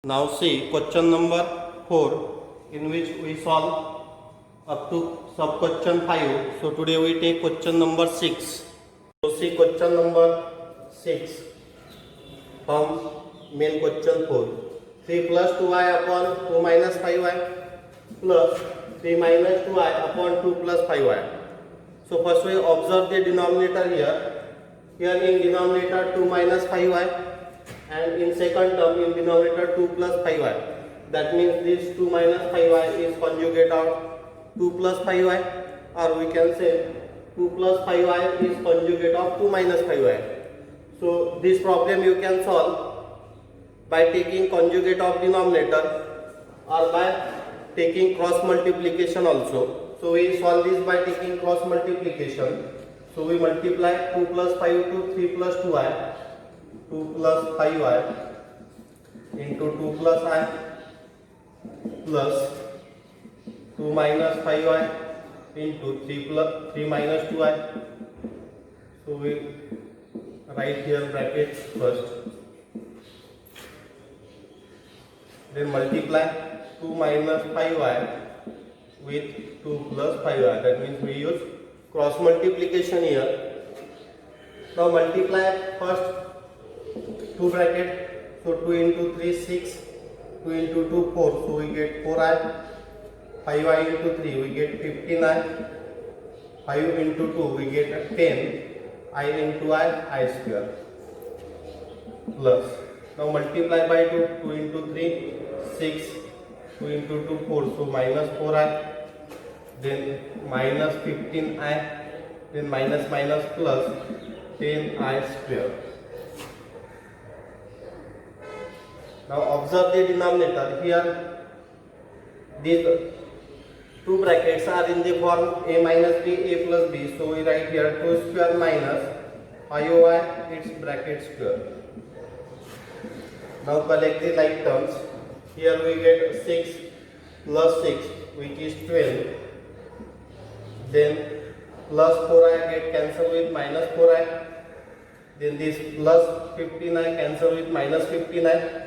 Now see question number 4, in which we solve up to sub question 5. So today we take question number 6. So see question number 6 from main question 4. 3 plus 2y upon 2 minus 5y plus 3 minus 2y upon 2 plus 5y. So first we observe the denominator here. Here in denominator 2 minus 5y and in second term in denominator 2 plus 5y. That means this 2 minus 5y is conjugate of 2 plus 5y, or we can say 2 plus 5y is conjugate of 2 minus 5y. So this problem you can solve by taking conjugate of denominator or by taking cross multiplication also. So we solve this by taking cross multiplication. So we multiply 2 plus 5 to 3 plus 2y. 2 plus 5y into 2 plus I plus 2 minus 5y into 3 minus 2y. So we write here brackets first. Then multiply 2 minus 5y with 2 plus 5y. That means we use cross multiplication here. Now multiply first 2 bracket, so 2 into 3 6, 2 into 2 4, so we get 4i, 5i into 3 we get 15i, 5 into 2 we get 10, I into I square plus. Now multiply by 2, 2 into 3 6, 2 into 2 4, so minus 4i, then minus 15i, then minus minus plus 10i square. Now observe the denominator. Here these two brackets are in the form a minus b, a plus b. So we write here 2 square minus 5y its bracket square. Now collect the like terms. Here we get 6 plus 6 which is 12. Then plus 4i get cancelled with minus 4i. Then this plus 15i cancel with minus 15i.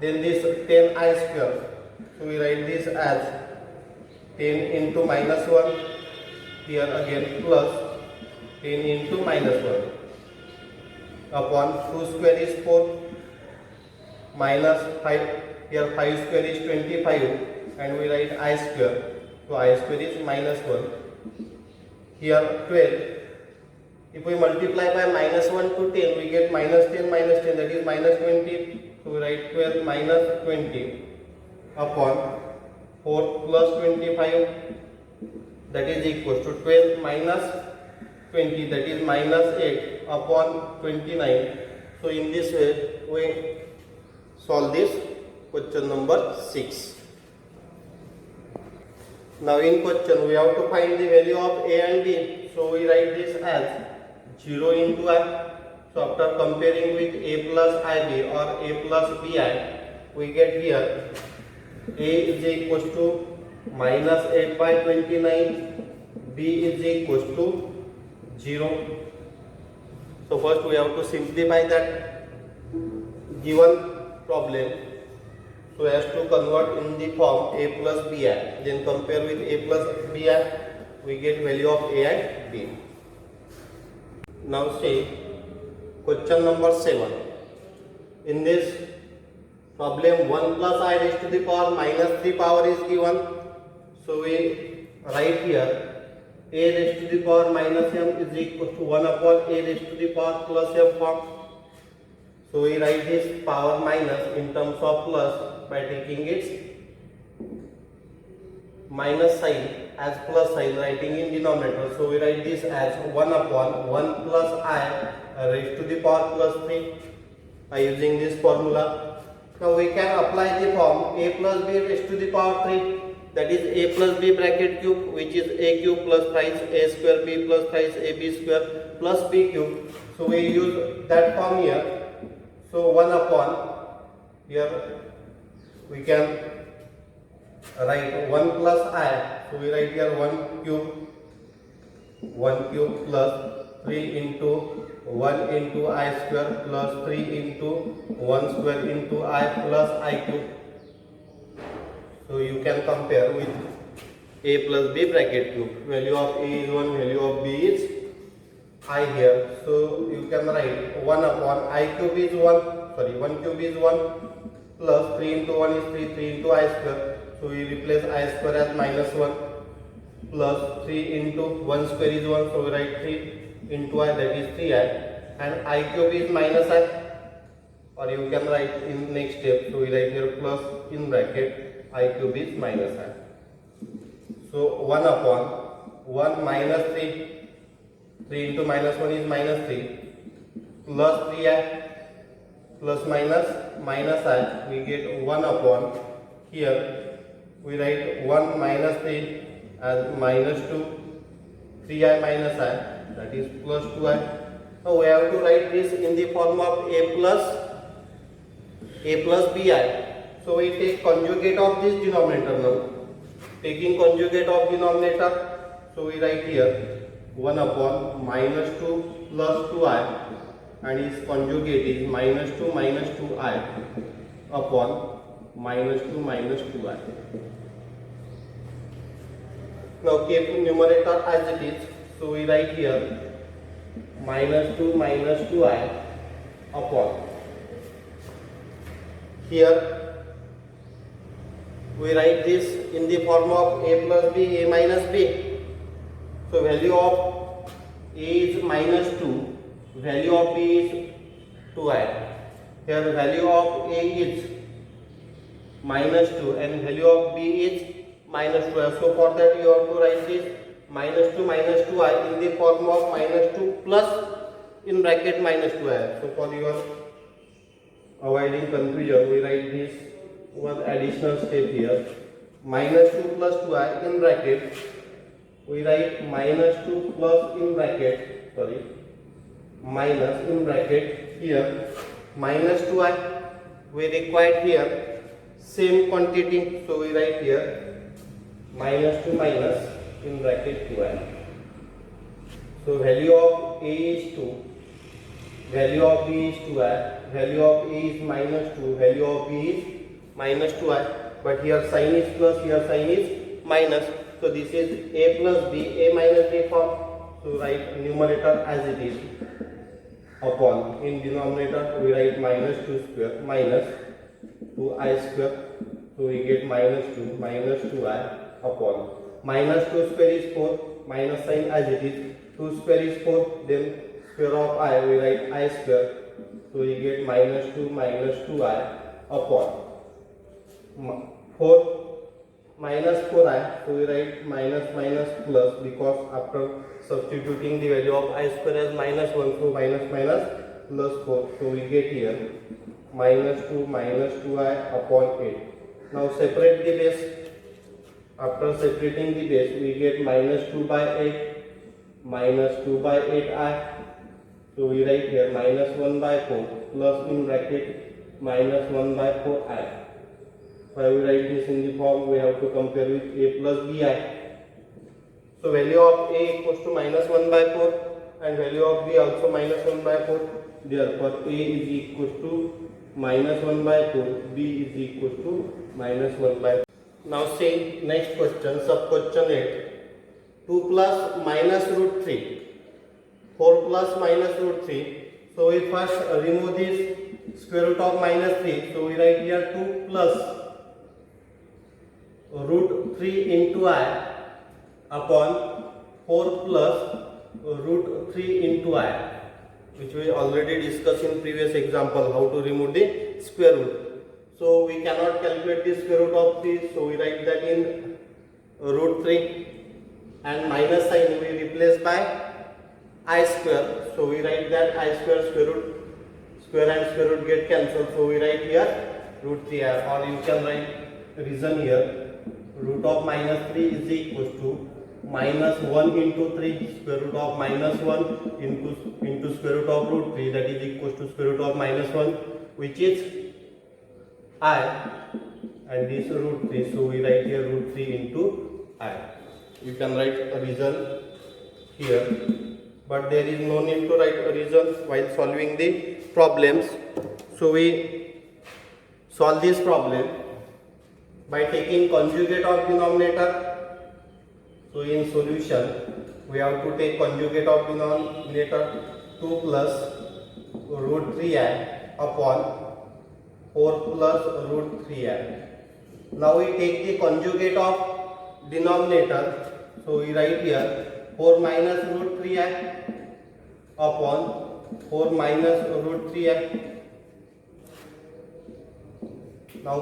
Then this 10i square. So we write this as 10 into minus 1. Here again plus 10 into minus 1 upon 2 square is 4 minus 5. Here 5 square is 25 and we write I square. So I square is minus 1. Here 12. If we multiply by minus 1 to 10 we get minus 10 that is minus 20. So we write 12 minus 20 upon 4 plus 25, that is equals to 12 minus 20, that is minus 8 upon 29. So in this way we solve this question number 6. Now in question we have to find the value of a and b. So we write this as 0 into I. So after comparing with a plus ib or a plus bi, we get here a is equals to minus 8 by 29, b is equals to 0. So first we have to simplify that given problem so as to convert in the form a plus bi. Then compare with a plus bi, we get value of a and b. Now see question number 7. In this problem 1 plus I raised to the power minus 3 power is given. So we write here a raised to the power minus m is equal to 1 upon a raised to the power plus m form. So we write this power minus in terms of plus by taking its minus sign as plus sign, writing in denominator. So we write this as 1 upon 1 plus I raised to the power plus 3 by using this formula. Now we can apply the form a plus b raised to the power 3, that is a plus b bracket cube, which is a cube plus thrice a square b plus thrice ab square plus b cube. So we use that form here. So 1 upon, here we can write 1 plus I. So we write here 1 cube plus 3 into 1 into I square plus 3 into 1 square into I plus I cube. So you can compare with a plus b bracket cube. Value of a is 1, value of b is I here. So you can write 1 upon I cube is 1, sorry 1 cube is 1 plus 3 into 1 is 3, 3 into I square. So we replace I square as minus 1 plus 3 into 1 square is 1. So we write 3 into I, that is 3i, and I cube is minus I, or you can write in next step. So we write here plus in bracket I cube is minus I. So 1 upon 1 minus 3, 3 into minus 1 is minus 3, plus 3i plus minus I, we get 1 upon, here we write 1 minus 3 as minus 2, 3i minus I, that is plus 2i. Now we have to write this in the form of a plus bi. So we take conjugate of this denominator now. Taking conjugate of denominator, so we write here 1 upon minus 2 plus 2i, and its conjugate is minus 2i upon minus 2i. Now keep numerator as it is. So we write here minus 2i upon. Here we write this in the form of a plus b, a minus b. So value of a is minus 2, value of b is 2i. Here value of a is minus 2 and value of b is minus 2i. So for that you have to write this minus 2i in the form of minus 2 plus in bracket minus 2i. So for your avoiding confusion, we write this one additional step here. Minus 2 plus 2i in bracket, we write minus 2 plus in bracket, sorry, minus in bracket here, minus 2i, we require here same quantity, so we write here minus 2 minus in bracket 2i. So value of a is 2, value of b is 2i, value of a is minus 2, value of b is minus 2i, but here sign is plus, here sign is minus. So this is a plus b, a minus b form. So write numerator as it is upon, in denominator we write minus 2 square minus 2i square. So we get minus 2i upon minus 2 square is 4, minus sign as it is, 2 square is 4, then square of I, we write I square. So we get minus 2i upon 4 minus 4i, so we write minus plus, because after substituting the value of I square as minus 1, so minus plus 4, so we get here minus 2i upon 8. Now separate the base. After separating the base, we get minus 2 by 8 minus 2 by 8i. So we write here minus 1 by 4 plus in bracket minus 1 by 4i. Why we write this in the form, we have to compare with a plus bi. So value of a equals to minus 1 by 4 and value of b also minus 1 by 4. Therefore a is equals to minus 1 by 4, b is equals to minus 1 by 4. Now see next question, sub question 8. 2 plus minus root 3, 4 plus minus root 3. So we first remove this square root of minus 3. So we write here 2 plus root 3 into I upon 4 plus root 3 into I, which we already discussed in previous example, how to remove the square root. So we cannot calculate the square root of 3, so we write that in root 3, and minus sign we replace by I square. So we write that I square, square and square root get cancelled, so we write here root 3i, or you can write reason here. Root of minus 3 is equals to minus 1 into 3, square root of minus 1 into square root of root 3, that is equals to square root of minus 1, which is I, and this root 3. So we write here root 3 into I. You can write a reason here, but there is no need to write a reason while solving the problems. So we solve this problem by taking conjugate of denominator. So in solution we have to take conjugate of denominator 2 plus root 3i upon 4 plus root 3i. Now we take the conjugate of denominator. So we write here 4 minus root 3i upon 4 minus root 3i. Now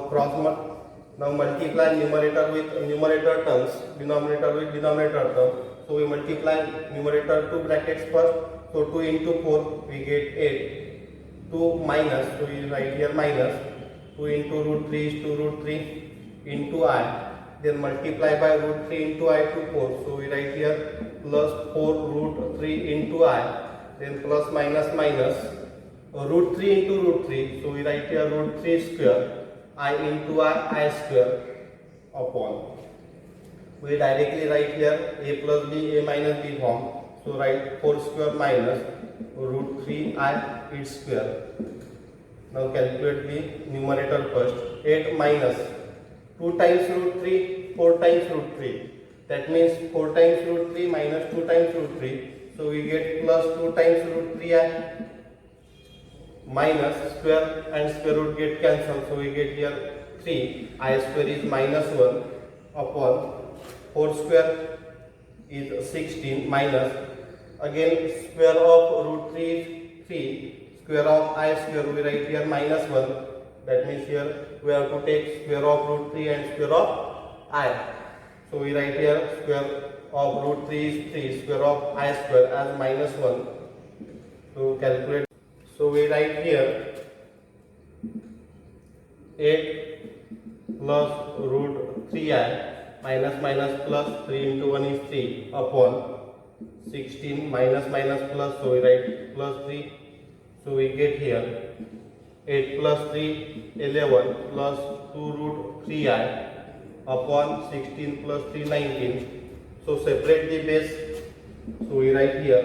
multiply numerator with numerator terms, denominator with denominator term. So we multiply numerator 2 brackets first. So 2 into 4 we get 8. 2 minus, so we write here minus. 2 into root 3 is 2 root 3 into I. Then multiply by root 3 into I to 4. So we write here plus 4 root 3 into I. Then plus minus minus. Root 3 into root 3. So we write here root 3 square. I into I square upon. We directly write here a plus b, a minus b form. So write 4 square minus root 3i its square. Now calculate the numerator first. 8 minus 2 times root 3, 4 times root 3. That means 4 times root 3 minus 2 times root 3. So we get plus 2 times root 3i minus square and square root get cancelled. So we get here 3. I square is minus 1 upon 4 square is 16 minus again square of root 3 is 3. Square of I square we write here minus 1. That means here we have to take square of root 3 and square of I. So we write here square of root 3 is 3. Square of I square as minus 1. So calculate. So we write here 8 plus root 3i minus minus plus 3 into 1 is 3 upon 16 minus minus plus. So we write plus 3. So we get here 8 plus 3 11 plus 2 root 3i upon 16 plus 3 19. So separate the base. So we write here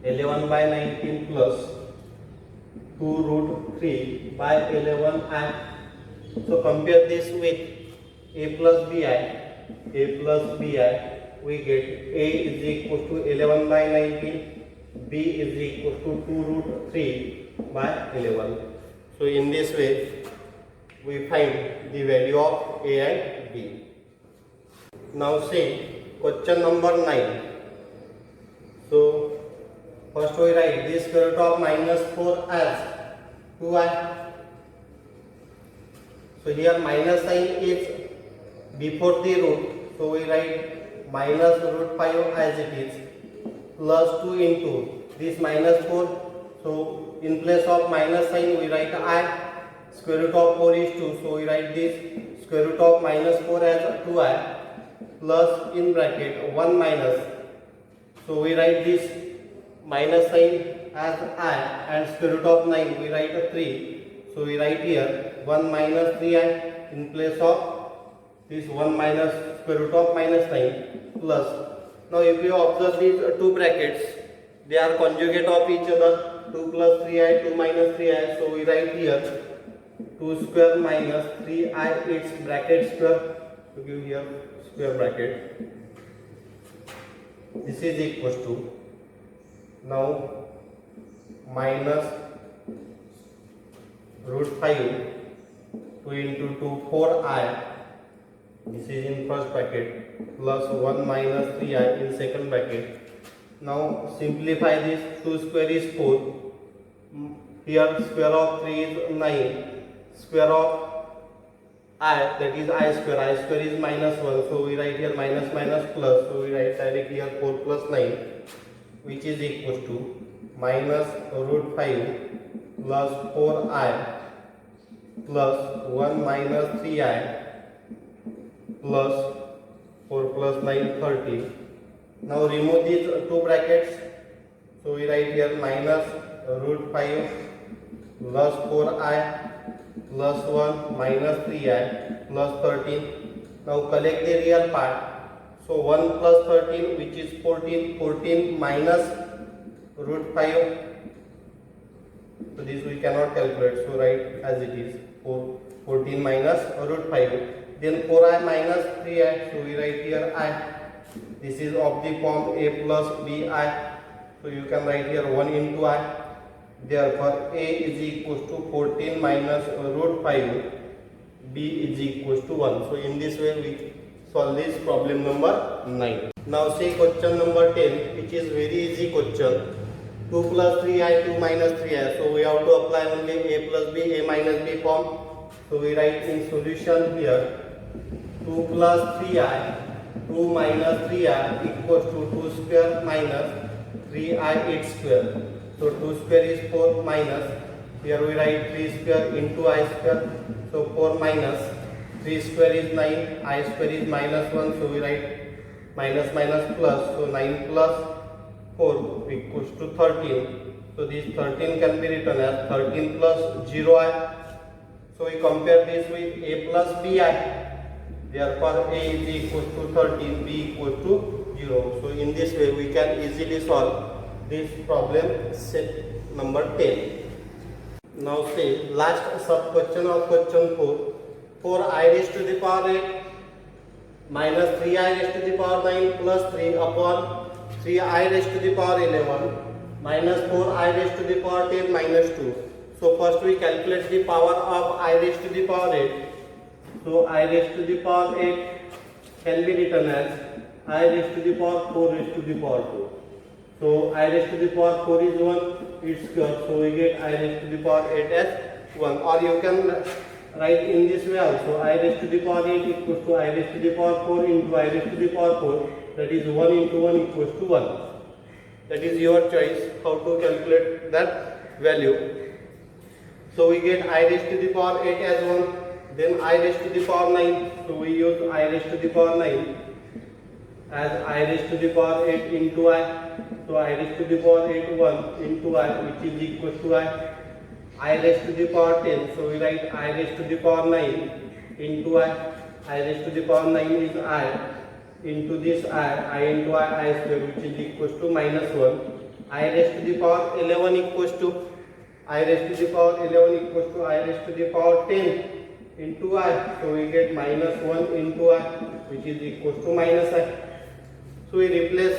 11 by 19 plus 2 root 3 by 11i. So compare this with a plus bi. We get a is equal to 11 by 19, b is equal to 2 root 3 by 11. So in this way we find the value of a and b. Now see question number 9. So first we write the square root of minus 4 as 2i. So here minus sign is before the root. So we write minus root 5 as it is plus 2 into this minus 4. So in place of minus sign we write I. Square root of 4 is 2. So we write this square root of minus 4 as 2i plus in bracket 1 minus. So we write this minus sign as I and square root of 9 we write a 3. So we write here 1 minus 3i in place of this 1 minus square root of minus 9 plus. Now if you observe these two brackets, they are conjugate of each other. 2 plus 3i, 2 minus 3i. So we write here 2 square minus 3i its bracket square. To give here square bracket. This is equals to now minus root 5 2 into 2 4i. This is in first bracket plus 1 minus 3i in second bracket. Now simplify this. 2 square is 4. Here square of 3 is 9. Square of I, that is I square. I square is minus 1. So we write here minus minus plus. So we write directly here 4 plus 9, which is equals to minus root 5 plus 4i plus 1 minus 3i plus 4 plus 9 30. Now remove these two brackets. So we write here minus root 5 plus 4i plus 1 minus 3i plus 13. Now collect the real part. So 1 plus 13 which is 14. 14 minus root 5. So this we cannot calculate, so write as it is 14 minus root 5. Then 4i minus 3i, so we write here I. This is of the form a plus bi. So you can write here 1 into I. Therefore a is equals to 14 minus root 5. B is equals to 1. So in this way we solve this problem number 9. Now see question number 10, which is very easy question. 2 plus 3i, 2 minus 3i. So we have to apply only a plus b, a minus b form. So we write in solution here 2 plus 3i, 2 minus 3i equals to 2 square minus 3i 8 square. So 2 square is 4 minus, here we write 3 square into I square. So 4 minus 3 square is 9, I square is minus 1. So we write minus minus plus. So 9 plus 4 equals to 13. So this 13 can be written as 13 plus 0i. So we compare this with a plus bi. Therefore a is equals to 13, b equals to 0. So in this way we can easily solve this problem set number 10. Now see last sub question of question 4. 4i raised to the power 8 minus 3i raised to the power 9 plus 3 upon 3i raised to the power 11 minus 4i raised to the power 10 minus 2. So first we calculate the power of I raised to the power 8. So I raised to the power 8 can be written as I raised to the power 4 raised to the power 2. So I raised to the power 4 is 1, its square. So we get I raised to the power 8 as 1. Or you can write in this way also. I raised to the power 8 equals to I raised to the power 4 into I raised to the power 4. That is 1 into 1 equals to 1. That is your choice how to calculate that value. So we get I raised to the power 8 as 1. Then I raised to the power 9. So we use I raised to the power 9 as I raised to the power 8 into I. So I raised to the power 8 1 into I, which is equal to I. I raised to the power 10. So we write I raised to the power 9 into I. I raised to the power 9 is I into this I into I square, which is equals to minus 1. I raised to the power 11 equals to I raised to the power 11 equals to I raised to the power 10 into I. So we get minus 1 into I, which is equals to minus I. So we replace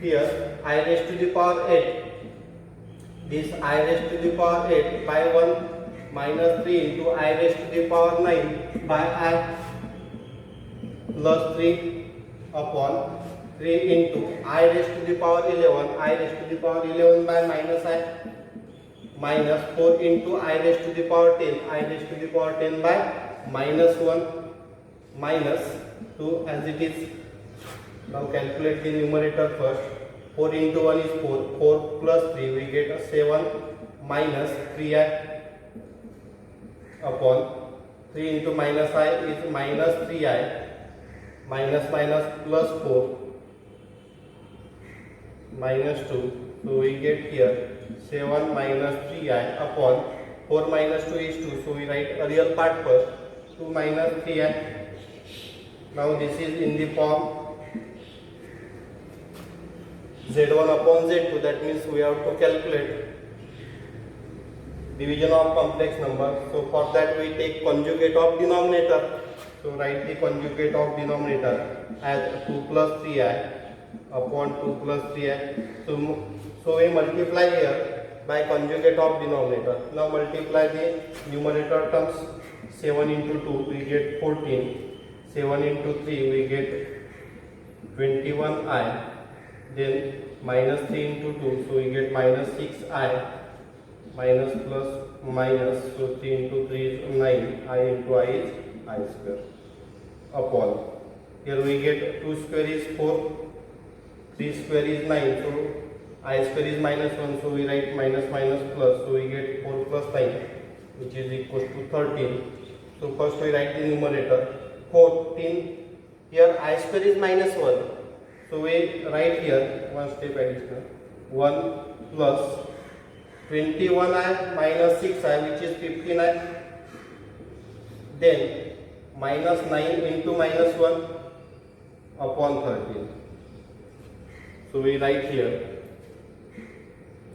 here I raised to the power 8. This I raised to the power 8 by 1 minus 3 into I raised to the power 9 by I plus 3 upon 3 into I raised to the power 11. I raised to the power 11 by minus I minus 4 into I raised to the power 10. I raised to the power 10 by minus 1 minus 2 as it is. Now calculate the numerator first. 4 into 1 is 4. 4 plus 3 we get a 7 minus 3i upon 3 into minus I is minus 3i minus minus plus 4 minus 2. So we get here 7 minus 3i upon 4 minus 2 is 2. So we write a real part first. 2 minus 3i. Now this is in the form z1 upon z2. That means we have to calculate division of complex number. So for that we take conjugate of denominator. So write the conjugate of denominator as 2 plus 3i upon 2 plus 3i. So we multiply here by conjugate of denominator. Now multiply the numerator terms. 7 into 2 we get 14. 7 into 3 we get 21i. Then minus 3 into 2, so we get minus 6i minus plus minus, so 3 into 3 is 9, I into I is I square upon, here we get 2 square is 4, 3 square is 9, so I square is minus 1, so we write minus minus plus, so we get 4 plus 9 which is equals to 13. So first we write the numerator 14, here I square is minus 1. So we write here one step additional 1 plus 21i minus 6i which is 15i, then minus 9 into minus 1 upon 13. So we write here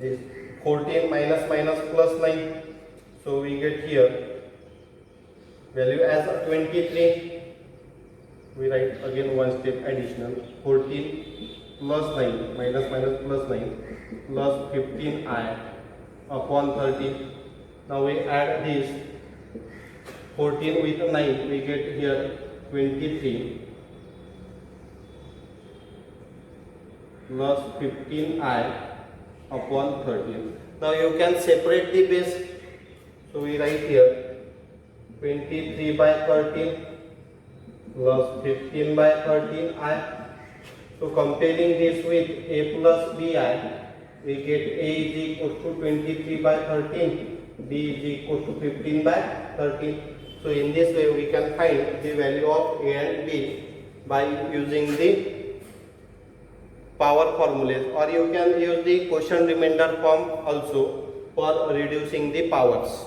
is 14 minus minus plus 9. So we get here value as 23. We write again one step additional. 14 plus 9 minus minus plus 9 plus 15i upon 30. Now we add this 14 with 9, we get here 23 plus 15i upon 13. Now you can separate the base. So we write here 23 by 13 plus 15 by 13i. So comparing this with a plus bi, we get a is equal to 23 by 13, b is equal to 15 by 13. So in this way we can find the value of a and b by using the power formulas, or you can use the quotient remainder form also for reducing the powers.